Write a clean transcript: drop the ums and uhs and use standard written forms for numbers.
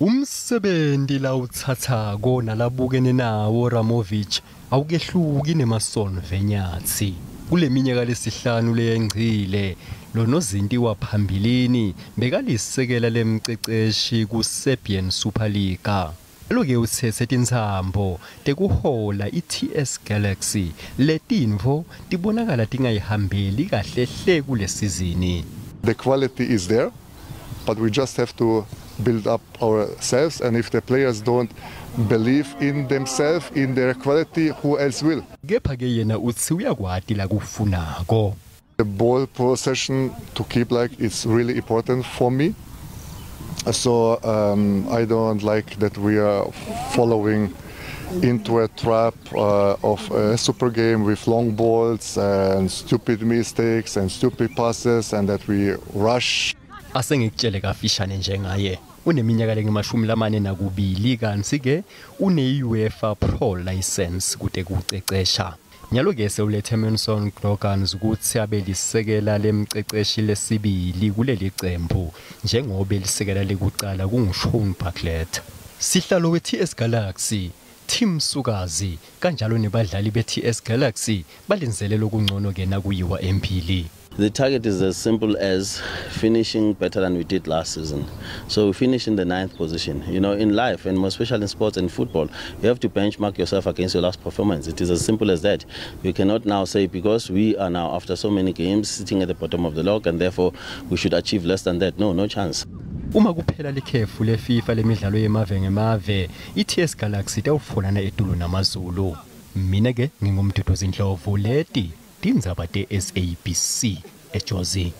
Umsebenzi la uthathako nalabukene nawo Ramovich awukehluki neMason Venyatsi. Kule minyaka lesihlanu leyengcile lo nozinti waphambilini bekalisekela lemceceshi ku Serbian Superliga. Loke utsethe tintsambo tekuhola iTS Galaxy letinvo tibonakala tingayihambeli kahle hle kule sizini. The quality is there, but we just have to build up ourselves, and if the players don't believe in themselves, in their quality, who else will? Kepha ke yena utsi uyakwati la kufunako. The ball possession to keep it's really important for me. So I don't like that we are following into a trap of a super game with long balls and stupid mistakes and stupid passes, and that we rush. Asengikutshele kafishane njengaye uneminyaka le-42 kanti ke une-UEFA Pro license kude kucecesha. Nyalo ke sewulethe Emerson Grogan ukuthi abelisekela lemceceshi lesibili kuleli qembu njengoba elisekela lekuqala kunguShaun Bartlett. Sihlalo weTS Galaxy Tim Sukazi kanjalo nebadlali beTS Galaxy balenzelela okungcono ke nakuyiwa empili. The target is as simple as finishing better than we did last season. So we finish in the 9th position. You know, in life, and more especially in sports and football, you have to benchmark yourself against your last performance. It is as simple as that. You cannot now say because we are now, after so many games, sitting at the bottom of the log, and therefore we should achieve less than that. No chance. Uma kuphela likhefu leFIFA lemidlalo yemave ngemave, iTS Galaxy tawufonana eTulu namaZulu. Mina ke ngingumduduzi Ndlovu leti tindzaba te-SABC eJozi.